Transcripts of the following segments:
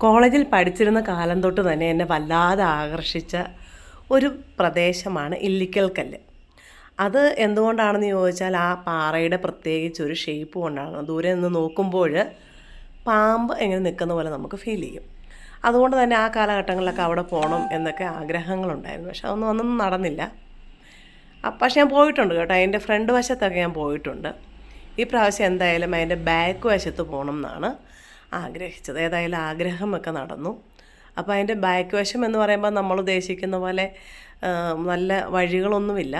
കോളേജിൽ പഠിച്ചിരുന്ന കാലം തൊട്ട് തന്നെ എന്നെ വല്ലാതെ ആകർഷിച്ച ഒരു പ്രദേശമാണ് ഇല്ലിക്കൽ കല്ല്. അത് എന്തുകൊണ്ടാണെന്ന് ചോദിച്ചാൽ ആ പാറയുടെ പ്രത്യേകിച്ച് ഒരു ഷേപ്പ് കൊണ്ടാണ്. ദൂരെ നിന്ന് നോക്കുമ്പോൾ പാമ്പ് എങ്ങനെ നിൽക്കുന്ന പോലെ നമുക്ക് ഫീൽ ചെയ്യും. അതുകൊണ്ട് തന്നെ ആ കാലഘട്ടങ്ങളിലൊക്കെ അവിടെ പോകണം എന്നൊക്കെ ആഗ്രഹങ്ങളുണ്ടായിരുന്നു. പക്ഷെ അതൊന്നും നടന്നില്ല. പക്ഷെ ഞാൻ പോയിട്ടുണ്ട് കേട്ടോ. അതിൻ്റെ ഫ്രണ്ട് വശത്തൊക്കെ ഞാൻ പോയിട്ടുണ്ട്. ഈ പ്രാവശ്യം എന്തായാലും അതിൻ്റെ ബാക്ക് വശത്ത് പോകണം എന്നാണ് ആഗ്രഹിച്ചത്. ഏതായാലും ആഗ്രഹമൊക്കെ നടന്നു. അപ്പോൾ അതിൻ്റെ ബാക്ക് വശം എന്ന് പറയുമ്പോൾ നമ്മൾ ഉദ്ദേശിക്കുന്ന പോലെ നല്ല വഴികളൊന്നുമില്ല.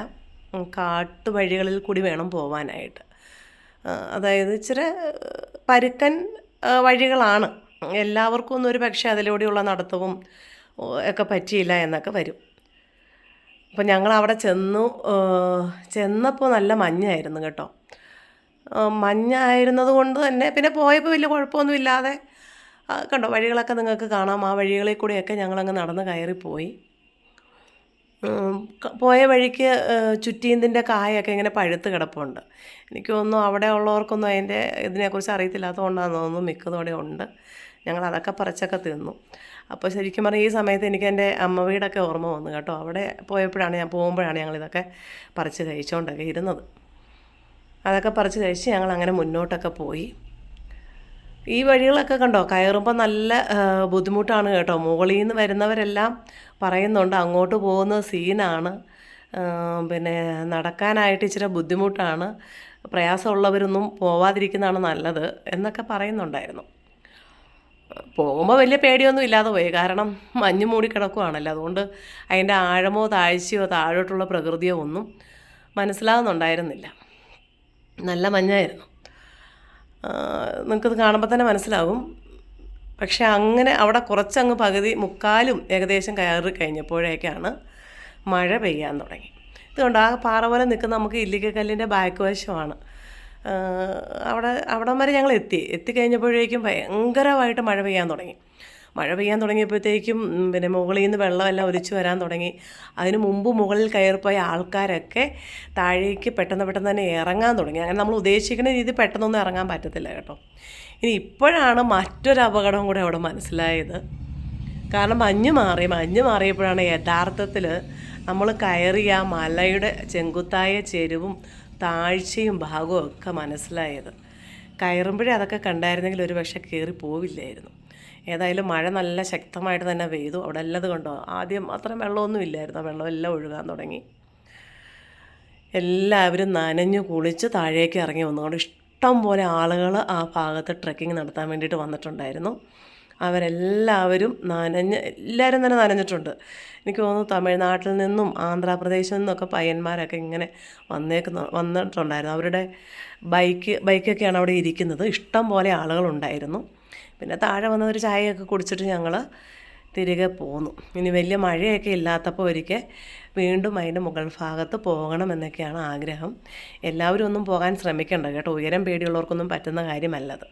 കാട്ടുവഴികളിൽ കൂടി വേണം പോവാനായിട്ട്. അതായത് ഇച്ചിരി പരുക്കൻ വഴികളാണ്. എല്ലാവർക്കും ഒന്നും ഒരു പക്ഷേ അതിലൂടെയുള്ള നടത്തവും ഒക്കെ പറ്റിയില്ല എന്നൊക്കെ വരും. അപ്പോൾ ഞങ്ങളവിടെ ചെന്നപ്പോൾ നല്ല മഞ്ഞായിരുന്നു കേട്ടോ. മഞ്ഞായിരുന്നത് കൊണ്ട് തന്നെ പിന്നെ പോയപ്പോൾ വലിയ കുഴപ്പമൊന്നുമില്ലാതെ കണ്ടോ, വഴികളൊക്കെ നിങ്ങൾക്ക് കാണാം. ആ വഴികളിൽ കൂടെയൊക്കെ ഞങ്ങളങ്ങ് നടന്ന് കയറിപ്പോയി. പോയ വഴിക്ക് ചുറ്റീന്തിൻ്റെ കായൊക്കെ ഇങ്ങനെ പഴുത്ത് കിടപ്പുണ്ട്. എനിക്ക് തോന്നുന്നു അവിടെ ഉള്ളവർക്കൊന്നും അതിൻ്റെ ഇതിനെക്കുറിച്ച് അറിയത്തില്ലാത്തതുകൊണ്ടാണെന്ന് തോന്നുന്നു മിക്കതോടെ ഉണ്ട്. ഞങ്ങളതൊക്കെ പറിച്ചൊക്കെ തിന്നു. അപ്പോൾ ശരിക്കും പറഞ്ഞാൽ ഈ സമയത്ത് എനിക്ക് എൻ്റെ അമ്മ വീടൊക്കെ ഓർമ്മ വന്നു കേട്ടോ. അവിടെ പോകുമ്പോഴാണ് ഞങ്ങളിതൊക്കെ പറിച്ച് കഴിച്ചുകൊണ്ടൊക്കെ ഇരുന്നത്. അതൊക്കെ പറിച്ച് കഴിച്ച് ഞങ്ങളങ്ങനെ മുന്നോട്ടൊക്കെ പോയി. ഈ വഴികളൊക്കെ കണ്ടോ, കയറുമ്പോൾ നല്ല ബുദ്ധിമുട്ടാണ് കേട്ടോ. മുകളിൽ നിന്ന് വരുന്നവരെല്ലാം പറയുന്നുണ്ട് അങ്ങോട്ട് പോകുന്ന സീനാണ്, പിന്നെ നടക്കാനായിട്ട് ഇച്ചിരി ബുദ്ധിമുട്ടാണ്, പ്രയാസമുള്ളവരൊന്നും പോവാതിരിക്കുന്നതാണ് നല്ലത് എന്നൊക്കെ പറയുന്നുണ്ടായിരുന്നു. പോകുമ്പോൾ വലിയ പേടിയൊന്നും ഇല്ലാതെ പോയി. കാരണം മഞ്ഞ് മൂടി കിടക്കുകയാണല്ലോ. അതുകൊണ്ട് അതിൻ്റെ ആഴമോ താഴ്ചയോ താഴോട്ടുള്ള പ്രകൃതിയോ ഒന്നും മനസ്സിലാകുന്നുണ്ടായിരുന്നില്ല. നല്ല മഞ്ഞായിരുന്നു. നിങ്ങൾക്കത് കാണുമ്പോൾ തന്നെ മനസ്സിലാകും. പക്ഷേ അങ്ങനെ അവിടെ കുറച്ചങ്ങ് മുക്കാലും ഏകദേശം കയറി കഴിഞ്ഞപ്പോഴേക്കാണ് മഴ പെയ്യാൻ തുടങ്ങി. ഇതുകൊണ്ട് ആ പാറ പോലെ നിൽക്കുന്ന നമുക്ക് ഇല്ലിക്കക്കല്ലിൻ്റെ ബാക്ക് വശമാണ്. അവിടം വരെ ഞങ്ങൾ എത്തിക്കഴിഞ്ഞപ്പോഴേക്കും ഭയങ്കരമായിട്ട് മഴ പെയ്യാൻ തുടങ്ങിയപ്പോഴത്തേക്കും പിന്നെ മുകളിൽ നിന്ന് വെള്ളമെല്ലാം ഒലിച്ചു വരാൻ തുടങ്ങി. അതിന് മുമ്പ് മുകളിൽ കയറിപ്പോയ ആൾക്കാരൊക്കെ താഴേക്ക് പെട്ടെന്ന് തന്നെ ഇറങ്ങാൻ തുടങ്ങി. അങ്ങനെ നമ്മൾ ഉദ്ദേശിക്കുന്ന രീതി പെട്ടെന്നൊന്നും ഇറങ്ങാൻ പറ്റത്തില്ല കേട്ടോ. ഇനി ഇപ്പോഴാണ് മറ്റൊരു അപകടം കൂടെ അവിടെ മനസ്സിലായത്. കാരണം മഞ്ഞ് മാറിയപ്പോഴാണ് യഥാർത്ഥത്തിൽ നമ്മൾ കയറിയ ആ മലയുടെ ചെങ്കുത്തായ ചെരുവും താഴ്ചയും ഭാഗവും ഒക്കെ മനസ്സിലായത്. കയറുമ്പോഴേ അതൊക്കെ കണ്ടായിരുന്നെങ്കിൽ ഒരു പക്ഷേ കയറി പോവില്ലായിരുന്നു. ഏതായാലും മഴ നല്ല ശക്തമായിട്ട് തന്നെ പെയ്തു. അവിടെ എല്ലാം കണ്ടോ, ആദ്യം അത്ര വെള്ളമൊന്നും ഇല്ലായിരുന്നു. ആ വെള്ളമെല്ലാം ഒഴുകാൻ തുടങ്ങി. എല്ലാവരും നനഞ്ഞു കുളിച്ച് താഴേക്ക് ഇറങ്ങി വന്നുകൊണ്ട് ഇഷ്ടം പോലെ ആളുകൾ ആ ഭാഗത്ത് ട്രെക്കിംഗ് നടത്താൻ വേണ്ടിയിട്ട് വന്നിട്ടുണ്ടായിരുന്നു. അവരെല്ലാവരും എല്ലാവരും തന്നെ നനഞ്ഞിട്ടുണ്ട്. എനിക്ക് തോന്നുന്നു തമിഴ്നാട്ടിൽ നിന്നും ആന്ധ്രാപ്രദേശിൽ നിന്നൊക്കെ പയ്യന്മാരൊക്കെ ഇങ്ങനെ വന്നിട്ടുണ്ടായിരുന്നു. അവരുടെ ബൈക്കൊക്കെയാണ് അവിടെ ഇരിക്കുന്നത്. ഇഷ്ടം പോലെ ആളുകളുണ്ടായിരുന്നു. പിന്നെ താഴെ വന്നൊരു ചായയൊക്കെ കുടിച്ചിട്ട് ഞങ്ങൾ തിരികെ പോന്നു. ഇനി വലിയ മഴയൊക്കെ ഇല്ലാത്തപ്പോൾ ഒരിക്കൽ വീണ്ടും അതിൻ്റെ മുകൾ ഭാഗത്ത് പോകണമെന്നൊക്കെയാണ് ആഗ്രഹം. എല്ലാവരും ഒന്നും പോകാൻ ശ്രമിക്കണ്ട കേട്ടോ. ഉയരം പേടിയുള്ളവർക്കൊന്നും പറ്റുന്ന കാര്യമല്ലത്.